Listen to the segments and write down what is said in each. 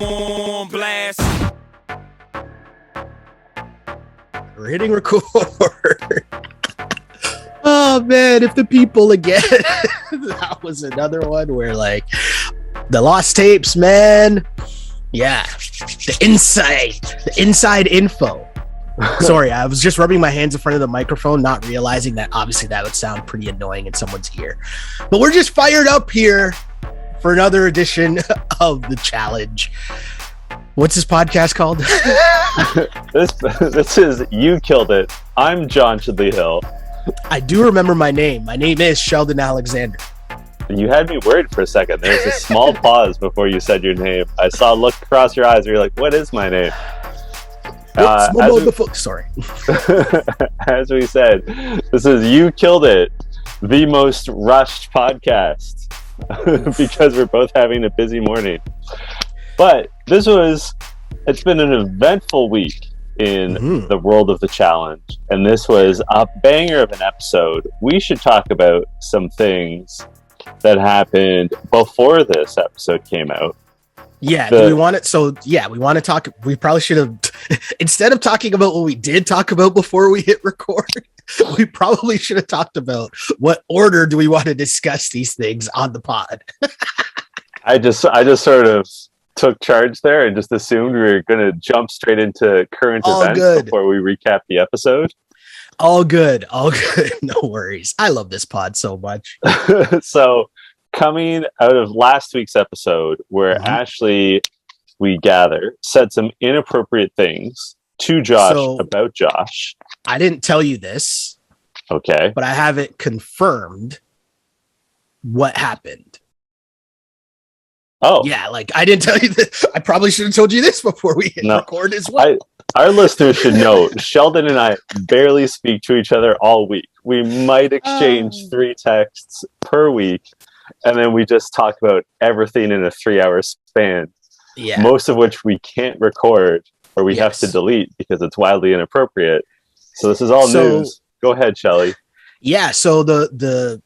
on blast. We're hitting record. Oh man, if the people again. That was another one where like the lost tapes, man. Yeah, the inside info. Sorry, I was just rubbing my hands in front of the microphone, not realizing that obviously that would sound pretty annoying in someone's ear. But we're just fired up here for another edition of the challenge. What's this podcast called? This is You Killed It. I'm John Chidley Hill. I do remember my name. My name is Sheldon Alexander. You had me worried for a second. There was a small pause before you said your name. I saw a look across your eyes where you're like, what is my name? Sorry. As we said, this is You Killed It, the most rushed podcast because we're both having a busy morning. But it's been an eventful week in the world of the challenge, and this was a banger of an episode. We should talk about some things that happened before this episode came out. Yeah, do we want it? So yeah, we want to talk. We probably should have, instead of talking about what we did talk about before we hit record, we probably should have talked about what order do we want to discuss these things on the pod. I just sort of took charge there and just assumed we were going to jump straight into current events before we recap the episode. All good. No worries. I love this pod so much. So coming out of last week's episode where Ashley, we gather, said some inappropriate things to Josh about Josh. I didn't tell you this. Okay. But I have it confirmed what happened. Oh. Yeah, like I didn't tell you this. I probably should have told you this before we hit record as well. Our listeners should know Sheldon and I barely speak to each other all week. We might exchange 3 texts per week, and then we just talk about everything in a 3-hour span. Yeah. Most of which we can't record or we have to delete because it's wildly inappropriate. So this is all news. Go ahead, Shelley. Yeah, so the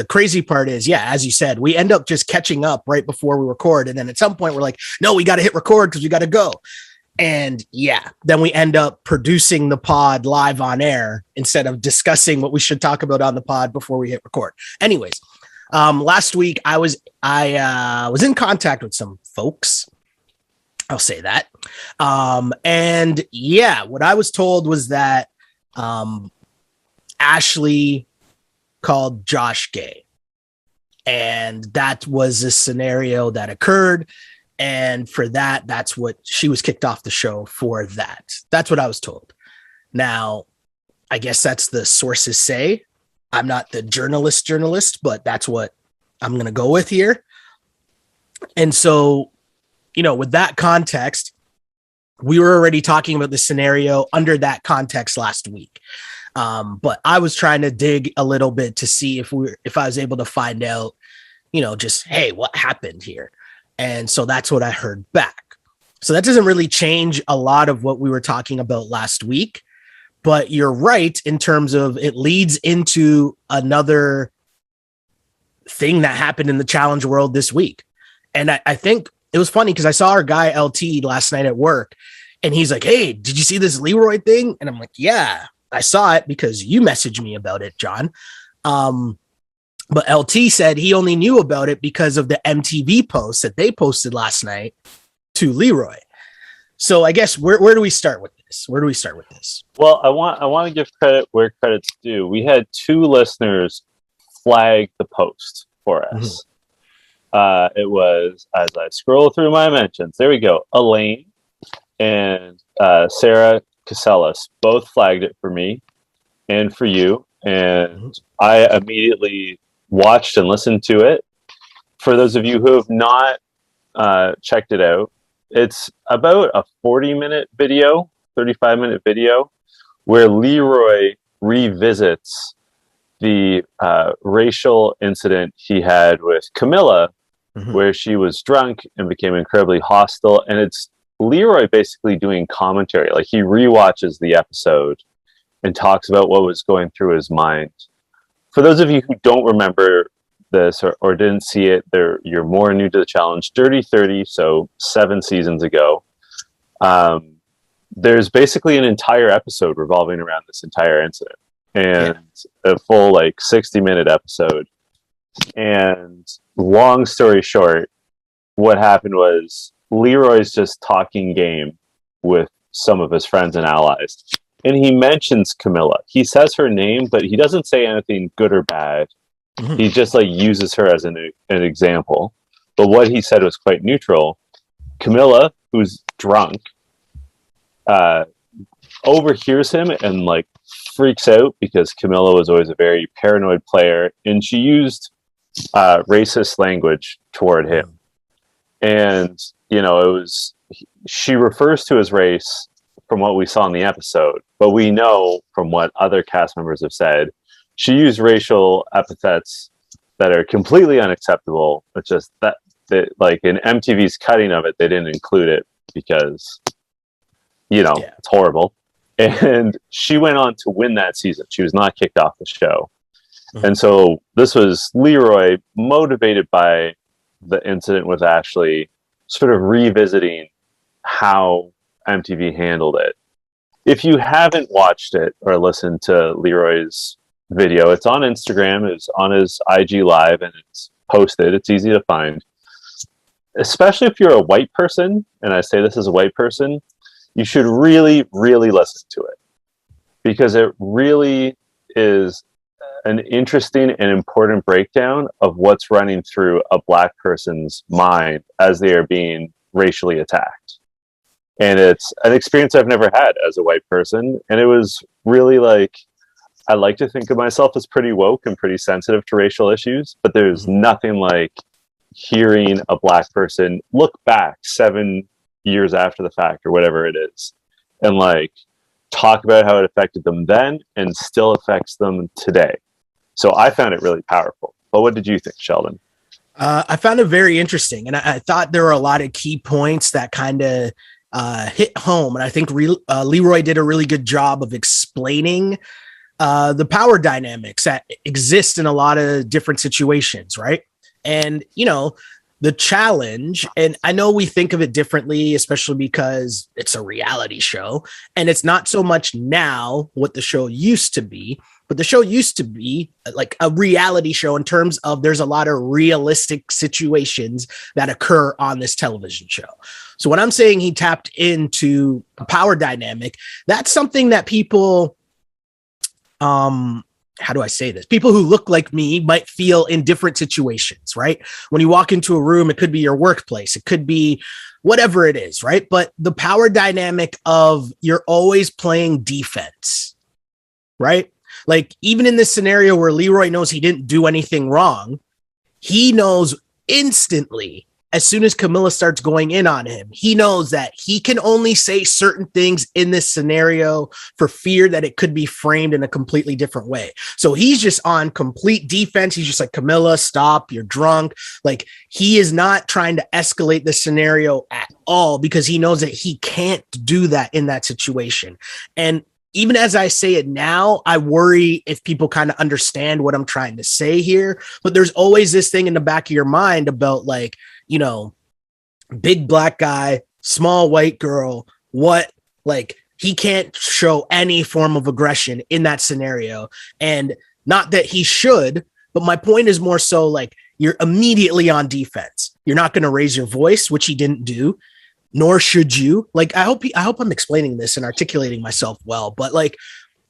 crazy part is, as you said, we end up just catching up right before we record, and then at some point we're like, no, we got to hit record because we got to go. And then we end up producing the pod live on air instead of discussing what we should talk about on the pod before we hit record. Anyways, last week I was in contact with some folks. I'll say that. And what I was told was that Ashley called Josh gay. And that was a scenario that occurred. And for that, that's what she was kicked off the show for that. That's what I was told. Now, I guess that's the sources say. I'm not the journalist, but that's what I'm going to go with here. And so, with that context, we were already talking about the scenario under that context last week. But I was trying to dig a little bit to see if I was able to find out, just, hey, what happened here? And so that's what I heard back. So that doesn't really change a lot of what we were talking about last week, but you're right in terms of it leads into another thing that happened in the challenge world this week. And I think it was funny because I saw our guy LT last night at work and he's like, hey, did you see this Leroy thing? And I'm like, yeah, I saw it because you messaged me about it, John. But LT said he only knew about it because of the MTV post that they posted last night to Leroy. So I guess where do we start with this? Well, I want to give credit where credit's due. We had 2 listeners flag the post for us. It was, as I scroll through my mentions, there we go. Elaine and Sarah Casellas both flagged it for me and for you. And I immediately watched and listened to it. For those of you who have not checked it out, it's about a 35-minute video where Leroy revisits the racial incident he had with Camilla, where she was drunk and became incredibly hostile. And it's Leroy basically doing commentary. Like he rewatches the episode and talks about what was going through his mind. For those of you who don't remember this or didn't see it, you're more new to the challenge. Dirty 30, so 7 seasons ago. There's basically an entire episode revolving around this entire incident, and a full 60-minute episode. And long story short, what happened was Leroy's just talking game with some of his friends and allies, and he mentions Camilla. He says her name, but he doesn't say anything good or bad. Mm-hmm. He just uses her as an example. But what he said was quite neutral. Camilla, who's drunk, overhears him and freaks out because Camilla was always a very paranoid player, and she used racist language toward him. And she refers to his race from what we saw in the episode, but we know from what other cast members have said, she used racial epithets that are completely unacceptable. It's just that in MTV's cutting of it, they didn't include it because it's horrible. And she went on to win that season. She was not kicked off the show. Mm-hmm. And so this was Leroy, motivated by the incident with Ashley, sort of revisiting how MTV handled it. If you haven't watched it or listened to Leroy's video, it's on Instagram, it's on his IG Live, and it's posted. It's easy to find. Especially if you're a white person, and I say this as a white person, you should really, really listen to it, because it really is an interesting and important breakdown of what's running through a black person's mind as they are being racially attacked. And it's an experience I've never had as a white person. And it was really I like to think of myself as pretty woke and pretty sensitive to racial issues, but there's nothing like hearing a black person look back 7 years after the fact or whatever it is, and talk about how it affected them then and still affects them today. So I found it really powerful. But what did you think, Sheldon? I found it very interesting, and I thought there were a lot of key points that kind of hit home. And I think Leroy did a really good job of explaining the power dynamics that exist in a lot of different situations, right? And, the challenge, and I know we think of it differently, especially because it's a reality show, and it's not so much now what the show used to be, but the show used to be a reality show in terms of there's a lot of realistic situations that occur on this television show. So when I'm saying he tapped into a power dynamic, that's something that people, how do I say this? People who look like me might feel in different situations, right? When you walk into a room, it could be your workplace, it could be whatever it is, right? But the power dynamic of you're always playing defense, right? Even in this scenario where Leroy knows he didn't do anything wrong, he knows instantly, as soon as Camilla starts going in on him, he knows that he can only say certain things in this scenario for fear that it could be framed in a completely different way. So he's just on complete defense. He's just Camilla, stop, you're drunk. He is not trying to escalate the scenario at all, because he knows that he can't do that in that situation. And even as I say it now, I worry if people kind of understand what I'm trying to say here, but there's always this thing in the back of your mind about big black guy, small white girl, he can't show any form of aggression in that scenario. And not that he should, but my point is more so you're immediately on defense. You're not going to raise your voice, which he didn't do, nor should you. I hope I'm explaining this and articulating myself well, but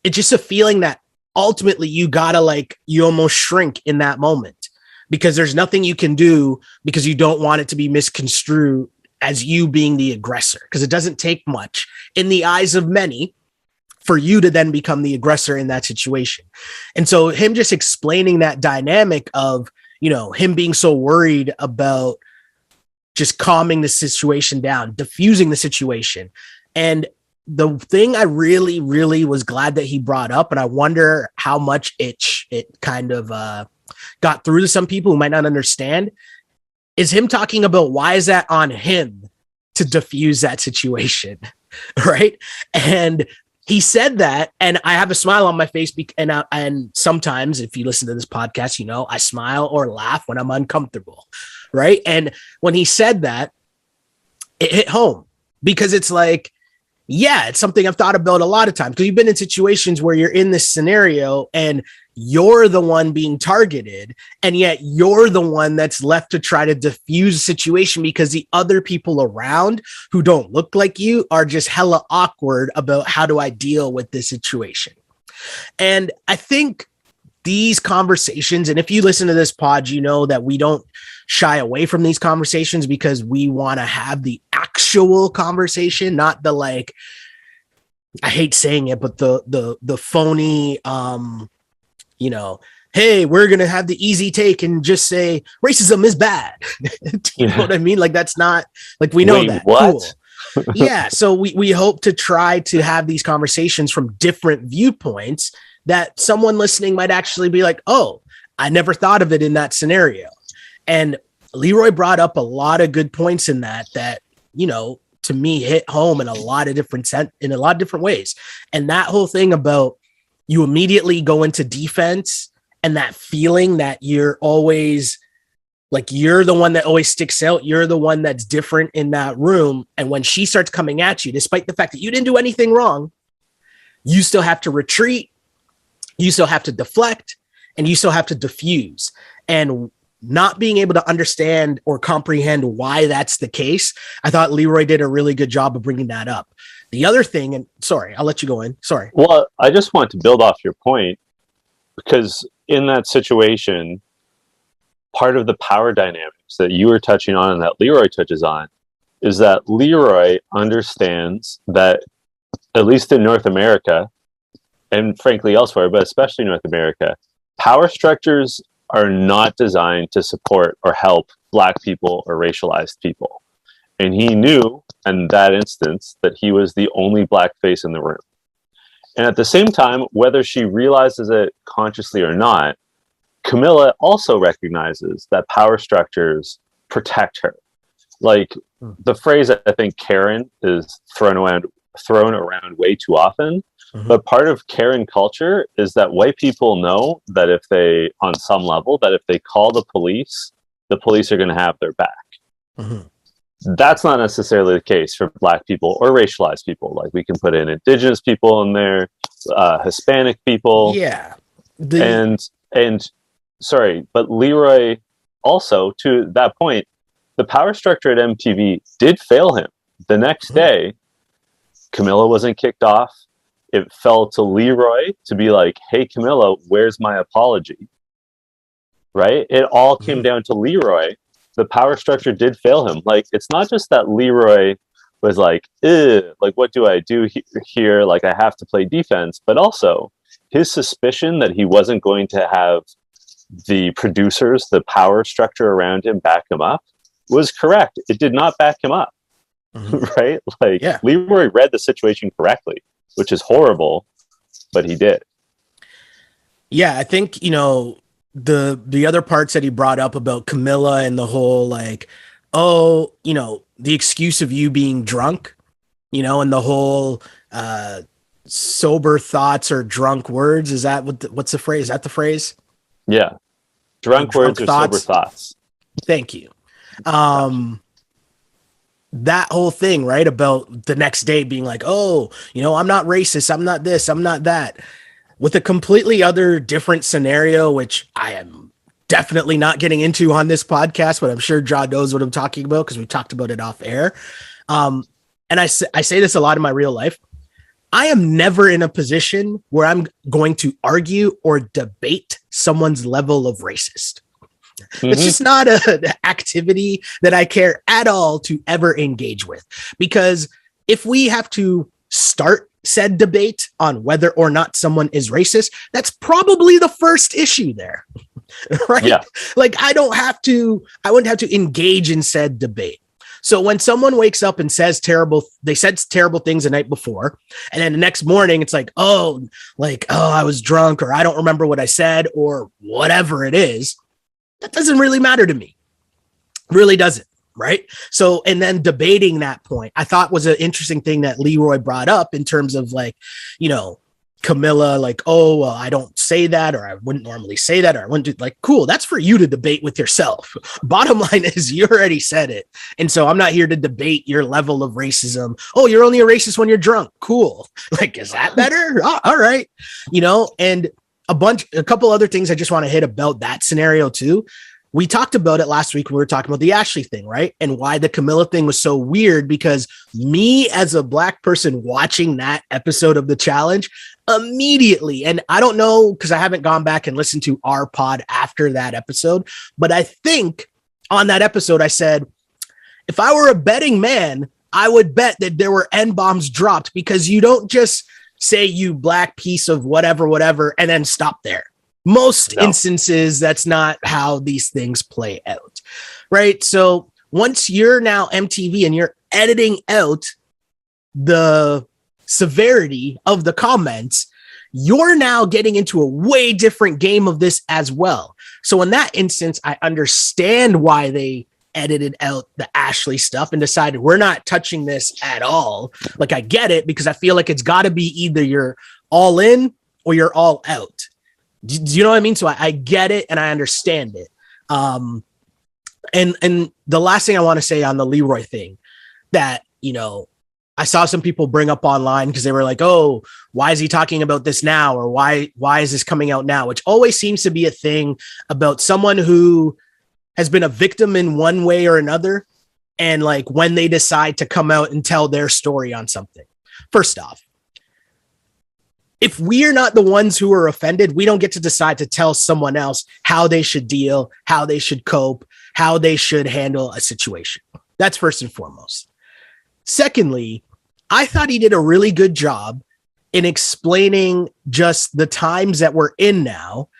it's just a feeling that ultimately you gotta you almost shrink in that moment, because there's nothing you can do, because you don't want it to be misconstrued as you being the aggressor, because it doesn't take much in the eyes of many for you to then become the aggressor in that situation. And so him just explaining that dynamic of, him being so worried about just calming the situation down, diffusing the situation. And the thing I really, really was glad that he brought up, and I wonder how much it kind of got through to some people who might not understand, is him talking about why is that on him to diffuse that situation, right? And he said that, and I have a smile on my face. And sometimes, if you listen to this podcast, you know I smile or laugh when I'm uncomfortable, right? And when he said that, it hit home because it's like, yeah, it's something I've thought about a lot of times because you've been in situations where you're in this scenario and you're the one being targeted, and yet you're the one that's left to try to diffuse the situation because the other people around who don't look like you are just hella awkward about how do I deal with this situation. And I think these conversations, and if you listen to this pod, you know that we don't shy away from these conversations because we want to have the actual conversation, not the like, I hate saying it, but the phony, you know, hey, we're going to have the easy take and just say racism is bad. You know what I mean? Like, that's not like, we know that. What? Cool. Yeah. So we hope to try to have these conversations from different viewpoints that someone listening might actually be like, oh, I never thought of it in that scenario. And Leroy brought up a lot of good points in that, you know, to me hit home in a lot of different ways. And that whole thing about you immediately go into defense and that feeling that you're always like, you're the one that always sticks out. You're the one that's different in that room. And when she starts coming at you, despite the fact that you didn't do anything wrong, you still have to retreat. You still have to deflect, and you still have to diffuse. And not being able to understand or comprehend why that's the case, I thought Leroy did a really good job of bringing that up. The other thing, and sorry, I'll let you go in. Sorry. Well, I just want to build off your point, because in that situation, part of the power dynamics that you were touching on and that Leroy touches on is that Leroy understands that, at least in North America, and frankly elsewhere, but especially North America, power structures are not designed to support or help Black people or racialized people. And he knew in that instance that he was the only Black face in the room. And at the same time, whether she realizes it consciously or not, Camilla also recognizes that power structures protect her. Like, the phrase, I think, Karen is thrown around way too often. Mm-hmm. But part of Karen culture is that white people know that if they, on some level, that if they call the police are going to have their back. Mm-hmm. That's not necessarily the case for Black people or racialized people. Like, we can put in Indigenous people in there, Hispanic people. Yeah. And sorry, but Leroy also, to that point, the power structure at MTV did fail him. The next day, Camilla wasn't kicked off. It fell to Leroy to be like, hey, Camilla, where's my apology? Right? It all came down to Leroy. The power structure did fail him. Like, it's not just that Leroy was like, what do I do here? Like, I have to play defense. But also, his suspicion that he wasn't going to have the producers, the power structure around him back him up was correct. It did not back him up. Right? Like, yeah. Leroy read the situation correctly, which is horrible, but he did. Yeah, I think, you know, the other parts that he brought up about Camilla and the whole, like, oh, you know, the excuse of you being drunk, you know, and the whole sober thoughts or drunk words. Is that what's the phrase? Is that the phrase? Yeah. Drunk words or sober thoughts. Thank you. That whole thing, right, about the next day being like, oh, you know, I'm not racist, I'm not this, I'm not that, with a completely other different scenario, which I am definitely not getting into on this podcast, but I'm sure John knows what I'm talking about because we talked about it off air. And I say this a lot in my real life. I am never in a position where I'm going to argue or debate someone's level of racist. It's just not an activity that I care at all to ever engage with, because if we have to start said debate on whether or not someone is racist, that's probably the first issue there. Right? Yeah. Like, I wouldn't have to engage in said debate. So when someone wakes up and said terrible things the night before, and then the next morning it's like, oh, I was drunk, or I don't remember what I said, or whatever it is, that doesn't really matter to me. Really doesn't. right? So, and then debating that point, I thought was an interesting thing that Leroy brought up in terms of like, you know, Camilla, like, oh, well, I don't say that, or I wouldn't normally say that, or I wouldn't do, like, cool, that's for you to debate with yourself. Bottom line is you already said it. And so I'm not here to debate your level of racism. Oh, you're only a racist when you're drunk. Cool. Like, is that better? Oh, all right. You know, and a couple other things I just want to hit about that scenario too. We talked about it last week when we were talking about the Ashley thing, right? And why the Camilla thing was so weird, because me as a Black person watching that episode of the challenge immediately, and I don't know because I haven't gone back and listened to our pod after that episode, but I think on that episode I said, if I were a betting man, I would bet that there were N-bombs dropped, because you don't just say you Black piece of whatever, and then stop there. Most instances, that's not how these things play out, right? So once you're now MTV and you're editing out the severity of the comments, you're now getting into a way different game of this as well. So in that instance, I understand why they edited out the Ashley stuff and decided we're not touching this at all. Like, I get it, because I feel like it's got to be either you're all in or you're all out. Do you know what I mean? So I get it and I understand it. And the last thing I want to say on the Leroy thing, that, you know, I saw some people bring up online because they were like, oh, why is he talking about this now? Or why is this coming out now? Which always seems to be a thing about someone who has been a victim in one way or another. And like when they decide to come out and tell their story on something. First off, if we are not the ones who are offended, we don't get to decide to tell someone else how they should deal, how they should cope, how they should handle a situation. That's first and foremost. Secondly, I thought he did a really good job in explaining just the times that we're in now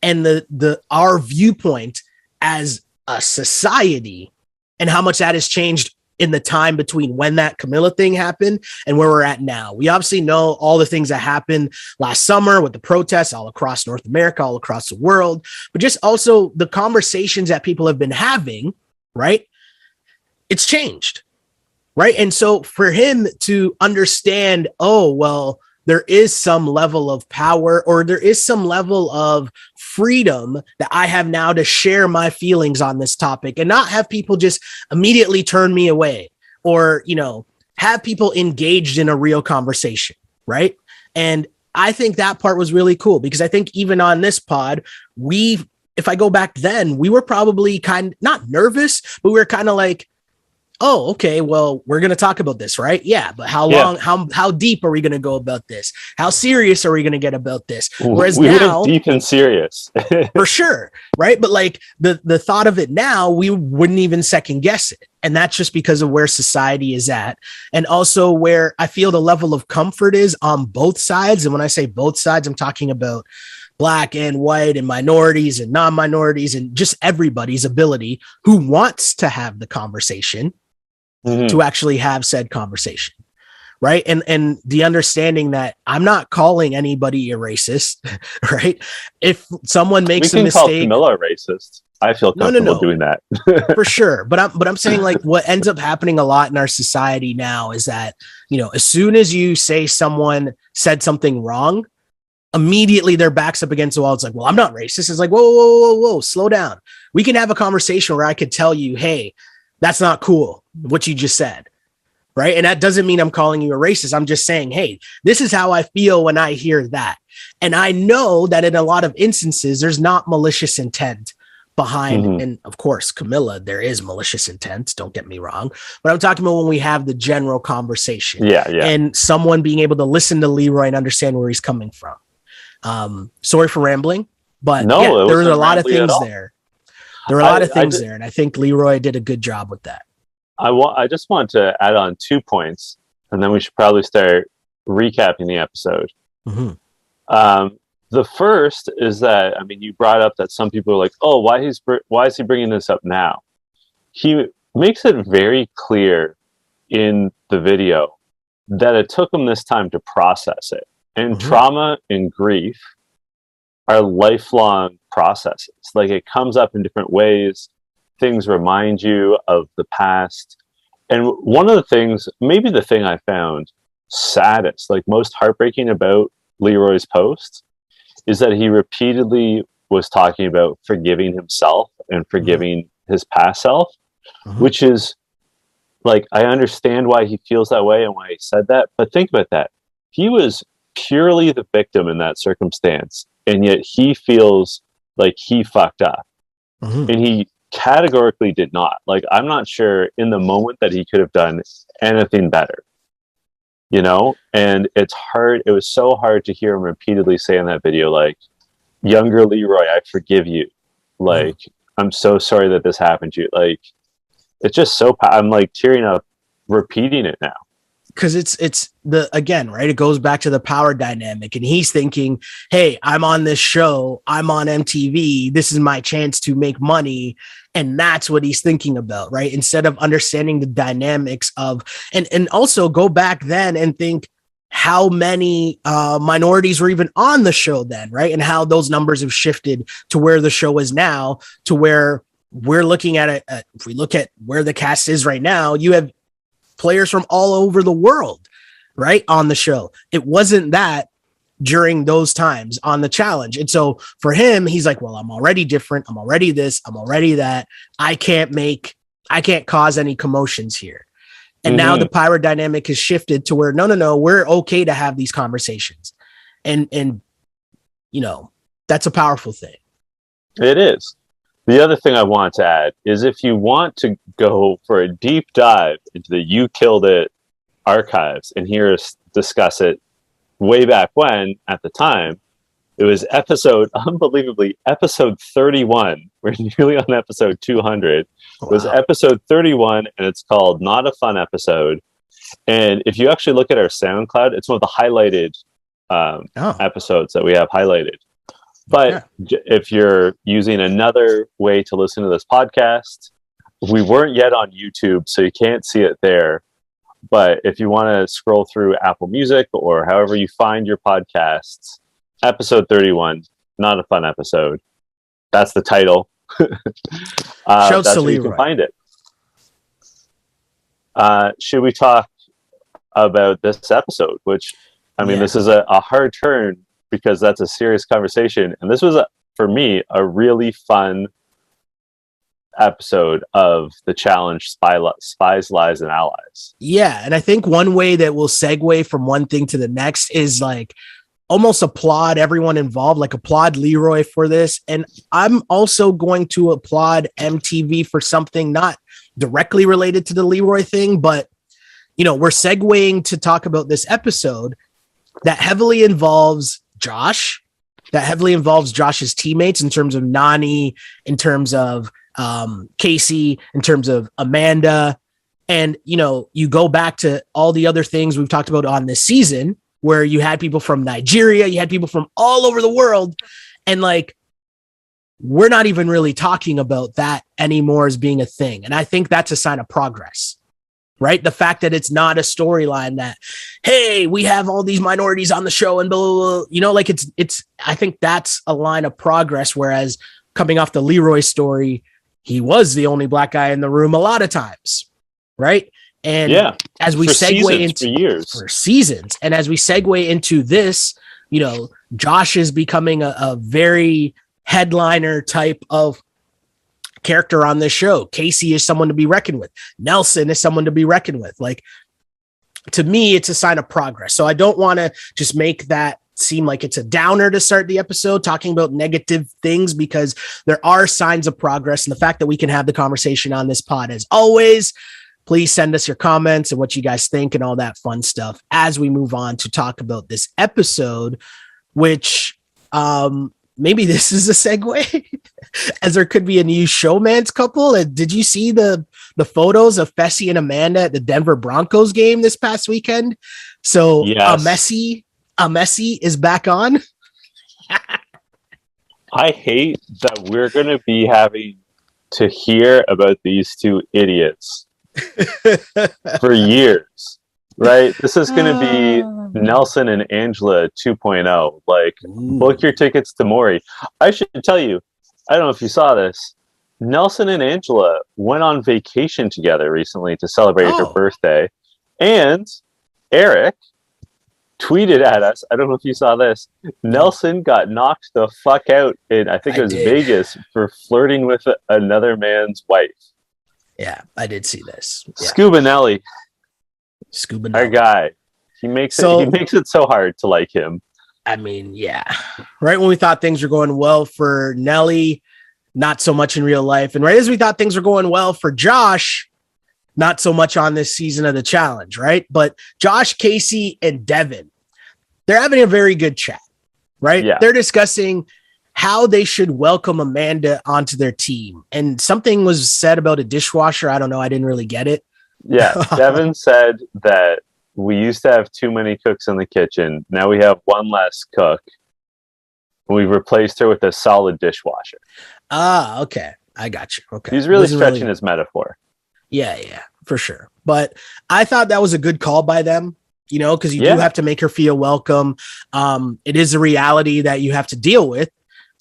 and our viewpoint as a society and how much that has changed in the time between when that Camilla thing happened and where we're at now. We obviously know all the things that happened last summer with the protests all across North America, all across the world, but just also the conversations that people have been having, right? It's changed, right? And so for him to understand, oh, well, there is some level of power, or there is some level of freedom that I have now to share my feelings on this topic and not have people just immediately turn me away, or, you know, have people engaged in a real conversation, right? And I think that part was really cool, because I think even on this pod, if I go back then, we were probably not nervous, but we were kind of like, oh, okay, well, we're going to talk about this, right? Yeah, but how long, how deep are we going to go about this? How serious are we going to get about this? Whereas we now, deep and serious. for sure, right? But like the thought of it now, we wouldn't even second guess it. And that's just because of where society is at. And also where I feel the level of comfort is on both sides. And when I say both sides, I'm talking about Black and white and minorities and non-minorities and just everybody's ability who wants to have the conversation to actually have said conversation, right? And the understanding that I'm not calling anybody a racist, right? If someone makes a mistake, call Camilla racist. I feel comfortable doing that. For sure. But I'm saying, like, what ends up happening a lot in our society now is that, you know, as soon as you say someone said something wrong, immediately their back's up against the wall. It's like, well, I'm not racist. It's like, whoa, slow down. We can have a conversation where I could tell you, hey, that's not cool, what you just said, right? And that doesn't mean I'm calling you a racist. I'm just saying, hey, this is how I feel when I hear that. And I know that in a lot of instances, there's not malicious intent behind, and of course, Camilla, there is malicious intent, don't get me wrong, but I'm talking about when we have the general conversation. Yeah. And someone being able to listen to Leroy and understand where he's coming from. Sorry for rambling, but no, yeah, there was a lot of things there. There were a lot of things there, and I think Leroy did a good job with that. I just want to add on 2 points, and then we should probably start recapping the episode. The first is that, I mean, you brought up that some people are like, oh, why is he bringing this up now? He makes it very clear in the video that it took him this time to process it. And trauma and grief are lifelong processes. Like, it comes up in different ways things remind you of the past. And one of the things, maybe the thing I found saddest, like most heartbreaking about Leroy's post, is that he repeatedly was talking about forgiving himself and forgiving his past self, which is like, I understand why he feels that way and why he said that. But think about that. He was purely the victim in that circumstance. And yet he feels like he fucked up. And he categorically did not. Like, I'm not sure in the moment that he could have done anything better. You know? And it's hard. It was so hard to hear him repeatedly say in that video, like, younger Leroy, I forgive you. Like, I'm so sorry that this happened to you. Like, it's just so, I'm like tearing up repeating it now. Because it's the, again, right, it goes back to the power dynamic, and he's thinking, hey, I'm on this show, I'm on MTV, this is my chance to make money. And that's what he's thinking about, right? Instead of understanding the dynamics of, and also go back then and think how many minorities were even on the show then, right? And how those numbers have shifted to where the show is now, to where we're looking at it. If we look at where the cast is right now, you have players from all over the world, right, on the show. It wasn't that during those times on the challenge. And so for him, he's like, well, I'm already different. I'm already this, I'm already that. I can't cause any commotions here. And now the power dynamic has shifted to where, no, we're okay to have these conversations. And, you know, that's a powerful thing. It is. The other thing I want to add is, if you want to go for a deep dive into the You Killed It archives and hear us discuss it way back when, at the time, it was unbelievably, episode 31. We're nearly on episode 200. Wow. It was episode 31, and it's called Not a Fun Episode. And if you actually look at our SoundCloud, it's one of the highlighted episodes that we have highlighted. But if you're using another way to listen to this podcast, we weren't yet on YouTube, so you can't see it there. But if you want to scroll through Apple Music or however you find your podcasts, episode 31, Not a Fun Episode. That's the title. That's where you can find it. Should we talk about this episode? Which, I mean, this is a hard turn, because that's a serious conversation. And this was, for me, a really fun episode of the challenge, Spies, Lies, and Allies. Yeah. And I think one way that we'll segue from one thing to the next is like almost applaud everyone involved, like applaud Leroy for this. And I'm also going to applaud MTV for something not directly related to the Leroy thing, but, you know, we're segueing to talk about this episode that heavily involves Josh, that heavily involves Josh's teammates in terms of Nani, in terms of Casey, in terms of Amanda. And, you know, you go back to all the other things we've talked about on this season, where you had people from Nigeria, you had people from all over the world. And like, we're not even really talking about that anymore as being a thing. And I think that's a sign of progress. Right? The fact that it's not a storyline that, hey, we have all these minorities on the show and blah, blah, blah. You know, like it's, I think that's a line of progress. Whereas coming off the Leroy story, he was the only black guy in the room a lot of times. Right. And as we segue into for seasons, and as we segue into this, you know, Josh is becoming a very headliner type of character on this show. Casey is someone to be reckoned with. Nelson is someone to be reckoned with. Like, to me, it's a sign of progress. So I don't want to just make that seem like it's a downer to start the episode talking about negative things, because there are signs of progress. And the fact that we can have the conversation on this pod, as always, please send us your comments and what you guys think and all that fun stuff as we move on to talk about this episode, which, maybe this is a segue, as there could be a new showman's couple. And did you see the photos of Fessy and Amanda at the Denver Broncos game this past weekend? So Messi is back on. I hate that we're going to be having to hear about these two idiots for years, right? This is going to be Nelson and Angela 2.0. Like, book your tickets to Maury. I should tell you, I don't know if you saw this, Nelson and Angela went on vacation together recently to celebrate her Oh, birthday. And Eric tweeted at us. I don't know if you saw this. no, Nelson got knocked the fuck out in, I think I it was did. Vegas, for flirting with another man's wife. Yeah, I did see this. Yeah, Scuba Nelly, Scuba our Nelly. guy, he So, makes it so hard to like him. I mean, yeah, right when we thought things were going well for Nelly, not so much in real life. And right as we thought things were going well for Josh, not so much on this season of the challenge, right? But Josh, Casey, and Devin, they're having a very good chat, right? Yeah. They're discussing how they should welcome Amanda onto their team. And something was said about a dishwasher. I don't know. I didn't really get it. Yeah, Devin said that we used to have too many cooks in the kitchen. Now we have one less cook. We've replaced her with a solid dishwasher. Ah, okay. I got you. Okay. He's really stretching his metaphor. Yeah, for sure. But I thought that was a good call by them, because you do have to make her feel welcome. It is a reality that you have to deal with.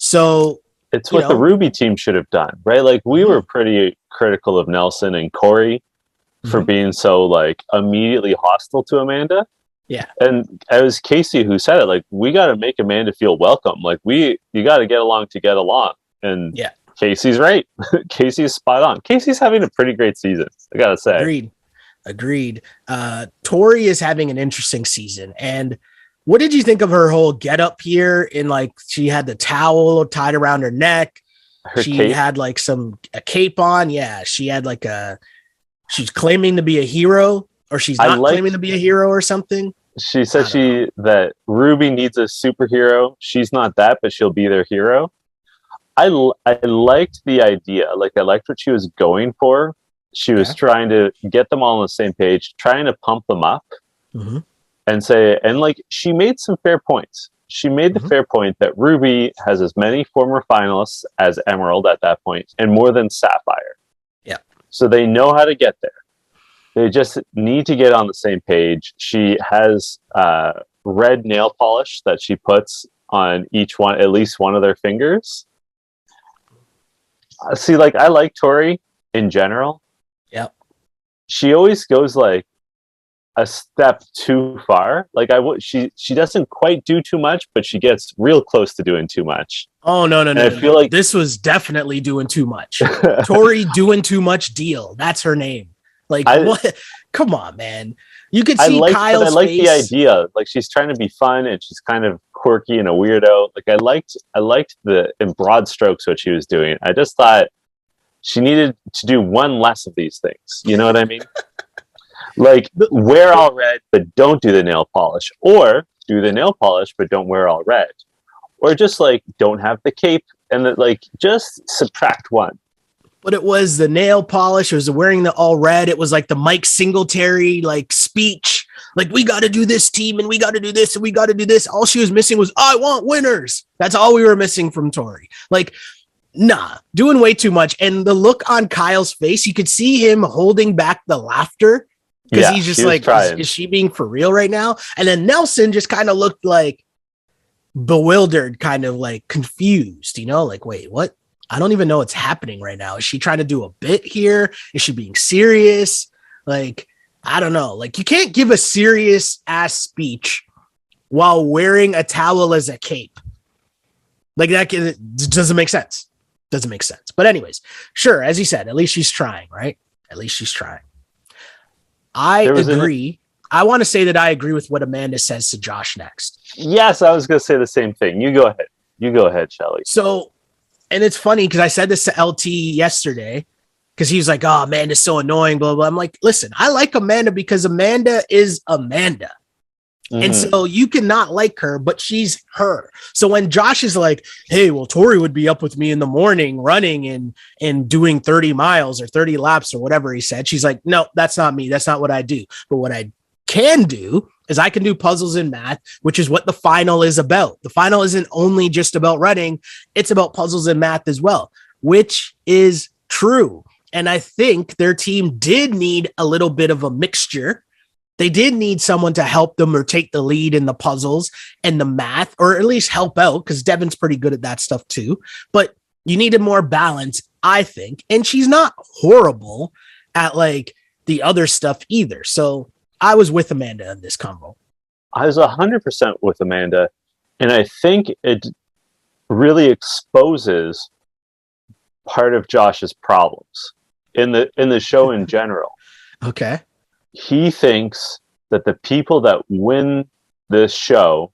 So it's what the Ruby team should have done, right? Like we were pretty critical of Nelson and Corey for being so like immediately hostile to Amanda. Yeah. And it was Casey who said it, like, we got to make Amanda feel welcome. Like you got to get along to get along. And yeah, Casey's right. Casey's spot on. Casey's having a pretty great season, I got to say. Agreed. Tori is having an interesting season. And what did you think of her whole get up here in like, she had the towel tied around her neck. She cape had like a cape on. Yeah. She had like she's claiming to be a hero, or she's not claiming to be a hero or something. She said that Ruby needs a superhero. She's not that, but she'll be their hero. I liked the idea. Like, I liked what she was going for. She was trying to get them all on the same page, trying to pump them up and say, and like, she made some fair points. She made the fair point that Ruby has as many former finalists as Emerald at that point and more than Sapphire. Yeah. So they know how to get there. They just need to get on the same page. She has red nail polish that she puts on at least one of their fingers. See, like, I like Tori in general. Yep. She always goes like a step too far. Like she doesn't quite do too much, but she gets real close to doing too much. Oh no! I feel like this was definitely doing too much. Tori doing too much deal. That's her name. Like, what? Come on, man. You could see Kyle's face. I like the idea. Like, she's trying to be fun and she's kind of quirky and a weirdo. Like, I liked in broad strokes what she was doing. I just thought she needed to do one less of these things. You know what I mean? Like, wear all red, but don't do the nail polish. Or do the nail polish, but don't wear all red. Or just, like, don't have the cape and, just subtract one. But it was the nail polish. It was wearing the all red. It was like the Mike Singletary, like, speech. Like, we got to do this team and we got to do this and we got to do this. All she was missing was, I want winners. That's all we were missing from Tori. Like, nah, doing way too much. And the look on Kyle's face, you could see him holding back the laughter. Because he's just like, is she being for real right now? And then Nelson just kind of looked like bewildered, kind of like confused, like, wait, what? I don't even know what's happening right now. Is she trying to do a bit here? Is she being serious? Like, I don't know. Like, you can't give a serious ass speech while wearing a towel as a cape. Like, that doesn't make sense. Doesn't make sense. But anyways, sure. As you said, at least she's trying, right? At least she's trying. I agree. I want to say that I agree with what Amanda says to Josh next. Yes, I was going to say the same thing. You go ahead, Shelly. So, and it's funny because I said this to LT yesterday because he was like, oh, Amanda's so annoying, blah, blah. I'm like, listen, I like Amanda because Amanda is Amanda. And so you cannot like her, but she's her. So when Josh is like, hey, well, Tori would be up with me in the morning running and doing 30 miles or 30 laps or whatever he said. She's like, no, that's not me. That's not what I do. But what I can do is I can do puzzles and math, which is what the final is about. The final isn't only just about running. It's about puzzles and math as well, which is true. And I think their team did need a little bit of a mixture. They did need someone to help them or take the lead in the puzzles and the math, or at least help out, because Devin's pretty good at that stuff too. But You needed more balance, I think. And she's not horrible at like the other stuff either. So I was with Amanda in this combo. I was 100% with Amanda, and I think it really exposes part of Josh's problems in the show in general. Okay. He thinks that the people that win this show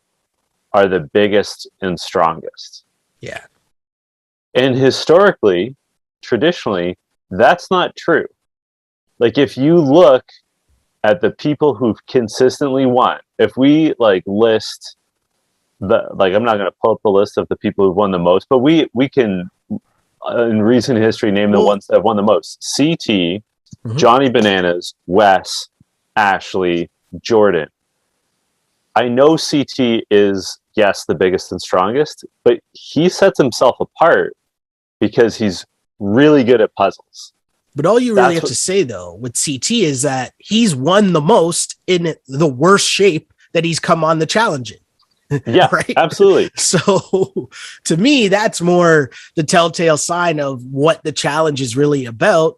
are the biggest and strongest. Yeah. And historically, traditionally, that's not true. Like if you look at the people who've consistently won, if we like list I'm not going to pull up the list of the people who've won the most, but we can in recent history name the ones that have won the most. CT, Johnny Bananas, Wes, Ashley, Jordan. I know CT is, yes, the biggest and strongest, but he sets himself apart because he's really good at puzzles. But all you really have to say, though, with CT is that he's won the most in the worst shape that he's come on the challenge in. Yeah, right? Absolutely. So to me, that's more the telltale sign of what the challenge is really about.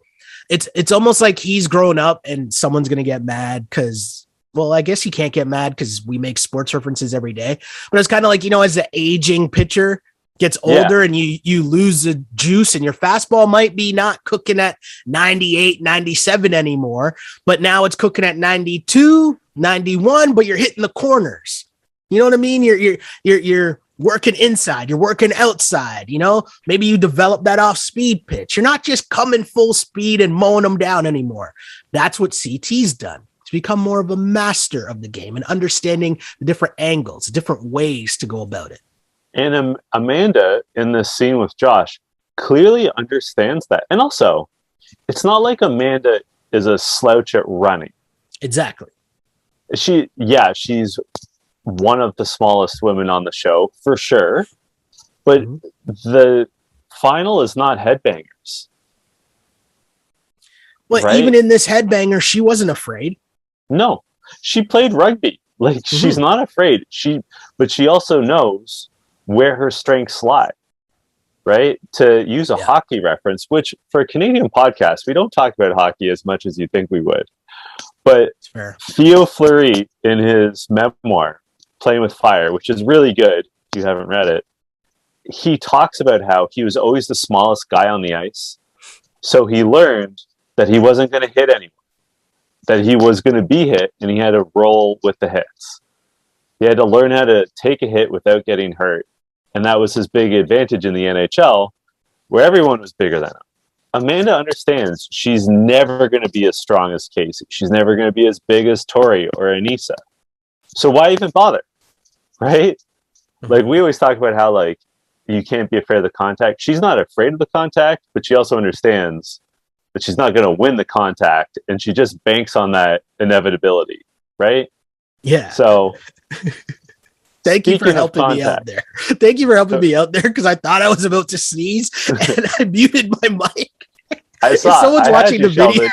It's almost like he's grown up and someone's going to get mad because, well, I guess he can't get mad because we make sports references every day. But it's kind of like, as the aging pitcher gets older and you lose the juice and your fastball might be not cooking at 98, 97 anymore, but now it's cooking at 92, 91, but you're hitting the corners. You know what I mean? You're working inside, you're working outside, maybe you develop that off speed pitch. You're not just coming full speed and mowing them down anymore. That's what CT's done. He's become more of a master of the game and understanding the different angles, different ways to go about it. And Amanda in this scene with Josh clearly understands that. And also, it's not like Amanda is a slouch at running. Exactly. She's one of the smallest women on the show for sure, but the final is not headbangers. Well, right? Even in this headbanger, she wasn't afraid. No, she played rugby. Like she's not afraid. But she also knows where her strengths lie. Right? To use a hockey reference, which for a Canadian podcast, we don't talk about hockey as much as you think we would. But Theo Fleury in his memoir, Playing with Fire, which is really good if you haven't read it, he talks about how he was always the smallest guy on the ice. So he learned that he wasn't going to hit anyone, that he was going to be hit, and he had to roll with the hits. He had to learn how to take a hit without getting hurt. And that was his big advantage in the NHL, where everyone was bigger than him. Amanda understands she's never going to be as strong as Casey. She's never going to be as big as Tori or Anissa. So why even bother? Right? Like we always talk about how like you can't be afraid of the contact. She's not afraid of the contact, but she also understands that she's not going to win the contact, and she just banks on that inevitability, right? Yeah. So thank you for helping me out there. Thank you for helping me out there because I thought I was about to sneeze and I muted my mic. I saw. If someone's watching the video.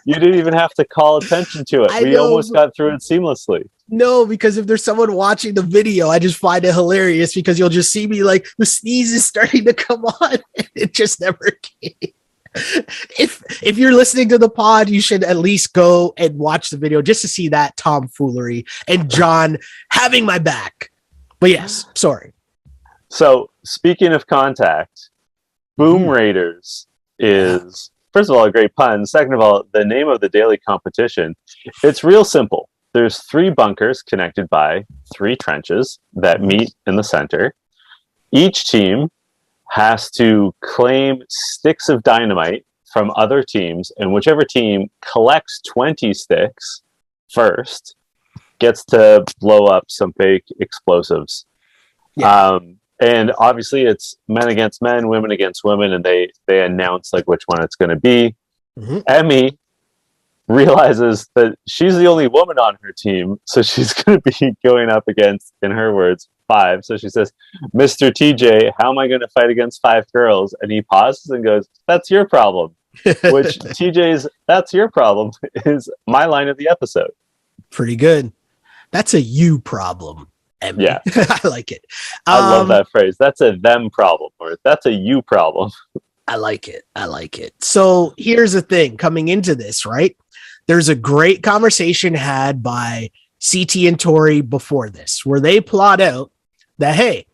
You didn't even have to call attention to it. We almost got through it seamlessly. No, because if there's someone watching the video, I just find it hilarious because you'll just see me like the sneeze is starting to come on and it just never came. If you're listening to the pod, you should at least go and watch the video just to see that tomfoolery and John having my back. But yes, sorry. So speaking of contact, Boom Raiders is, first of all, a great pun. Second of all, the name of the daily competition. It's real simple. There's 3 bunkers connected by 3 trenches that meet in the center. Each team has to claim sticks of dynamite from other teams, and whichever team collects 20 sticks first gets to blow up some fake explosives. Yeah. And obviously it's men against men, women against women, and they announce like which one it's going to be. Emmy realizes that she's the only woman on her team, so she's going to be going up against, in her words, 5. So she says, Mr. TJ, how am I going to fight against 5 girls? And he pauses and goes, that's your problem. Which TJ's that's your problem is my line of the episode. Pretty good. That's a you problem. Yeah. I like it. I love that phrase. That's a them problem, or that's a you problem. I like it. I like it. So here's the thing coming into this, right? There's a great conversation had by CT and Tori before this, where they plot out that, hey,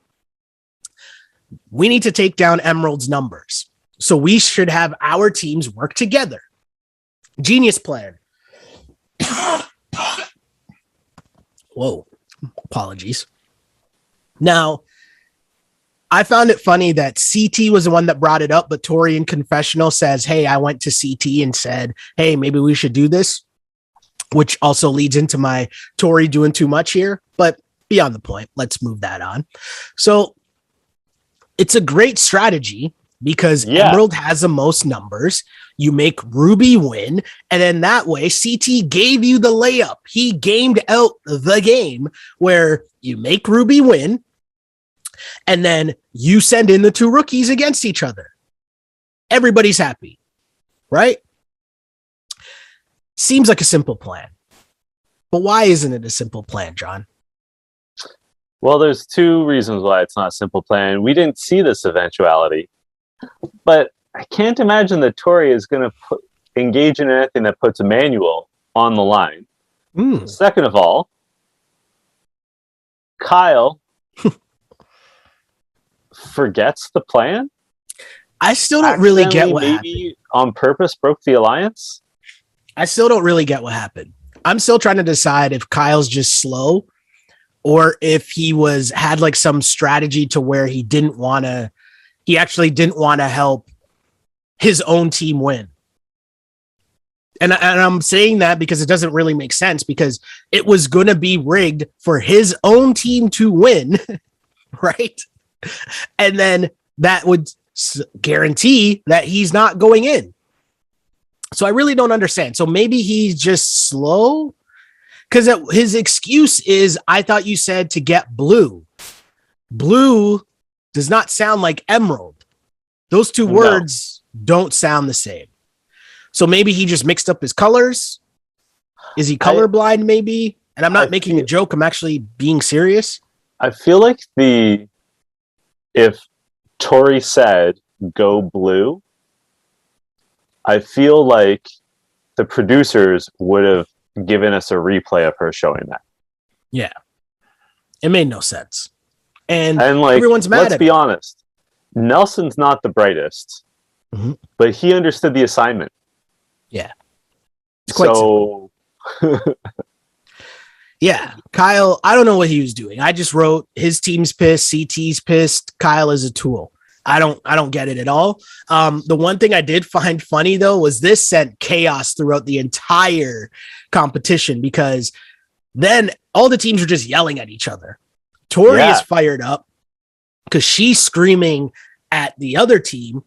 we need to take down Emerald's numbers. So we should have our teams work together. Genius plan. Whoa, apologies. Now, I found it funny that CT was the one that brought it up, but Tori in confessional says, hey, I went to CT and said, hey, maybe we should do this, which also leads into my Tori doing too much here, but beyond the point. Let's move that on. So it's a great strategy because Emerald has the most numbers. You make Ruby win, and then that way CT gave you the layup. He gamed out the game where you make Ruby win, and then you send in the two rookies against each other. Everybody's happy, right? Seems like a simple plan. But why isn't it a simple plan, John? Well, there's two reasons why it's not a simple plan. We didn't see this eventuality, but I can't imagine that Tori is going to engage in anything that puts Emmanuel on the line. Second of all, Kyle forgets the plan. I still don't really get what maybe happened. On purpose broke the alliance. I still don't really get what happened. I'm still trying to decide if Kyle's just slow or if he had like some strategy to where he actually didn't want to help his own team win. And I'm saying that because it doesn't really make sense, because it was going to be rigged for his own team to win, right? And then that would guarantee that he's not going in. So I really don't understand. So maybe he's just slow, because his excuse is, I thought you said to get blue. Blue does not sound like emerald. Those two words don't sound the same. So maybe he just mixed up his colors. Is he colorblind maybe? And I'm not making a joke. I'm actually being serious. I feel like if Tori said go blue, I feel like the producers would have given us a replay of her showing that. Yeah. It made no sense. And like, everyone's mad at me. Let's be honest. Nelson's not the brightest, but he understood the assignment. Yeah. It's quite simple. Yeah. Kyle, I don't know what he was doing. I just wrote his team's pissed, CT's pissed. Kyle is a tool. I don't get it at all. The one thing I did find funny though was this sent chaos throughout the entire competition, because then all the teams were just yelling at each other. Tori is fired up because she's screaming at the other team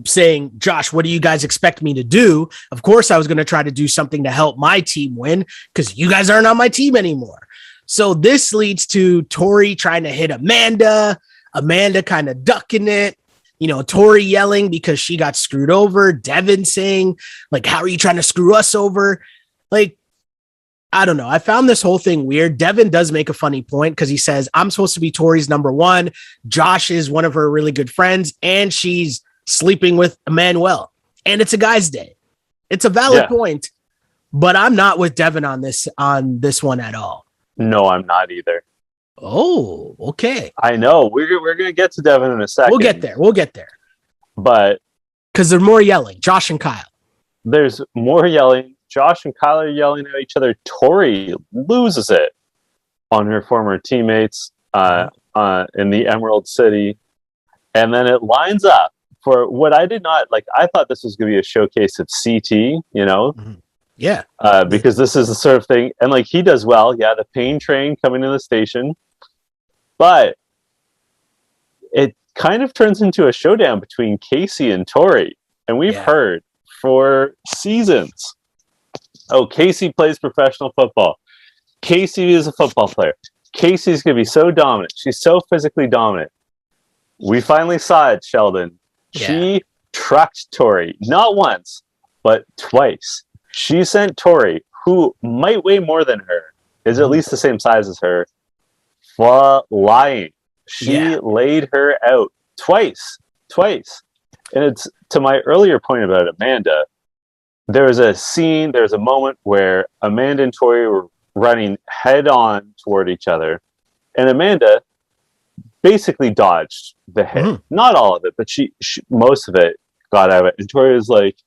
saying, Josh, what do you guys expect me to do? Of course, I was going to try to do something to help my team win because you guys aren't on my team anymore. So this leads to Tori trying to hit Amanda kind of ducking it, Tori yelling because she got screwed over. Devin saying, like, how are you trying to screw us over? Like, I don't know. I found this whole thing weird. Devin does make a funny point because he says, I'm supposed to be Tori's number one. Josh is one of her really good friends, and she's sleeping with Emmanuel. And it's a guy's day. It's a valid point, but I'm not with Devin on this one at all. No, I'm not either. Oh, okay. I know. We're going to get to Devin in a second. We'll get there. But because there's more yelling, Josh and Kyle. There's more yelling. Josh and Kyle are yelling at each other. Tori loses it on her former teammates in the Emerald City. And then it lines up for what I did not like. I thought this was going to be a showcase of CT, Yeah. because this is the sort of thing. And like, he does well. Yeah. The pain train coming to the station. But it kind of turns into a showdown between Casey and Tori. And we've heard for seasons, Casey plays professional football. Casey is a football player. Casey's going to be so dominant. She's so physically dominant. We finally saw it, Sheldon. Yeah. She trucked Tori, not once, but twice. She sent Tori, who might weigh more than her, is at least the same size as her, flying. She laid her out twice. And it's to my earlier point about Amanda. There was a moment where Amanda and Tori were running head on toward each other, and Amanda basically dodged the hit. Mm-hmm. Not all of it, but she most of it got out of it. And Tori was like,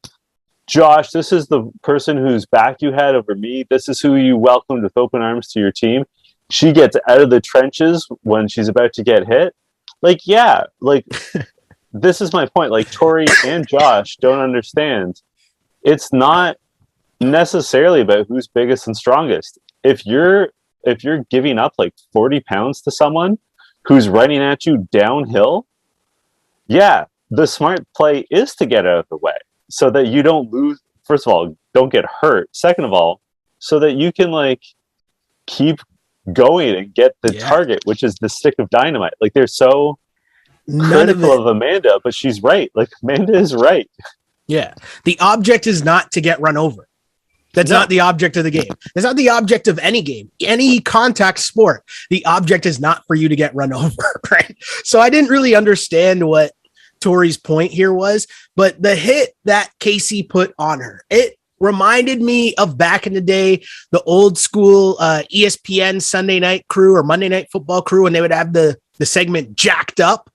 Josh, this is the person whose back you had over me. This is who you welcomed with open arms to your team. She gets out of the trenches when she's about to get hit. Like, yeah, like, this is my point. Like, Tori and Josh don't understand. It's not necessarily about who's biggest and strongest. If you're giving up like 40 pounds to someone who's running at you downhill, yeah, the smart play is to get out of the way so that you don't lose. First of all, don't get hurt. Second of all, so that you can like keep going and get the target, which is the stick of dynamite. Like, they're so critical of Amanda, but she's right. Like, Amanda is right. Yeah. The object is not to get run over. That's not the object of the game. It's not the object of any game, any contact sport. The object is not for you to get run over, right? So I didn't really understand what Tori's point here was, but the hit that Casey put on her, it reminded me of back in the day, the old school ESPN Sunday night crew or Monday Night Football crew, when they would have the segment Jacked Up,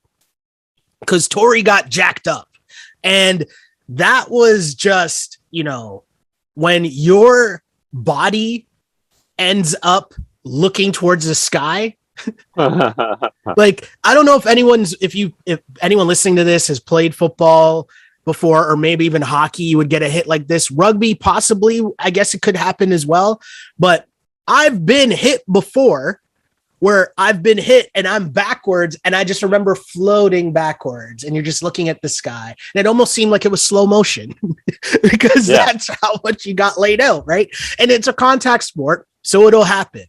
because Tori got jacked up. And that was just, when your body ends up looking towards the sky. Like, I don't know if anyone listening to this has played football before, or maybe even hockey, you would get a hit like this. Rugby, possibly, I guess it could happen as well. But I've been hit before, where I've been hit and I'm backwards, and I just remember floating backwards, and you're just looking at the sky. And it almost seemed like it was slow motion because that's how much you got laid out, right? And it's a contact sport, so it'll happen.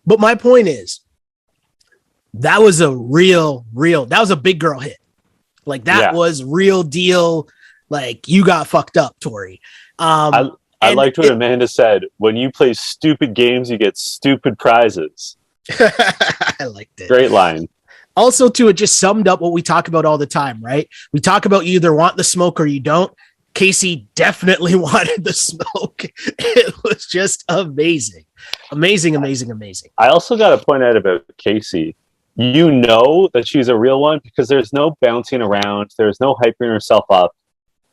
But my point is, that was a that was a big girl hit. Like, that was real deal. Like, you got fucked up, Tori. I liked what Amanda said. When you play stupid games, you get stupid prizes. I liked it. Great line. Also, too, it just summed up what we talk about all the time, right? We talk about you either want the smoke or you don't. Casey definitely wanted the smoke. It was just amazing. Amazing. I also got to point out about Casey. You know that she's a real one because there's no bouncing around. There's no hyping herself up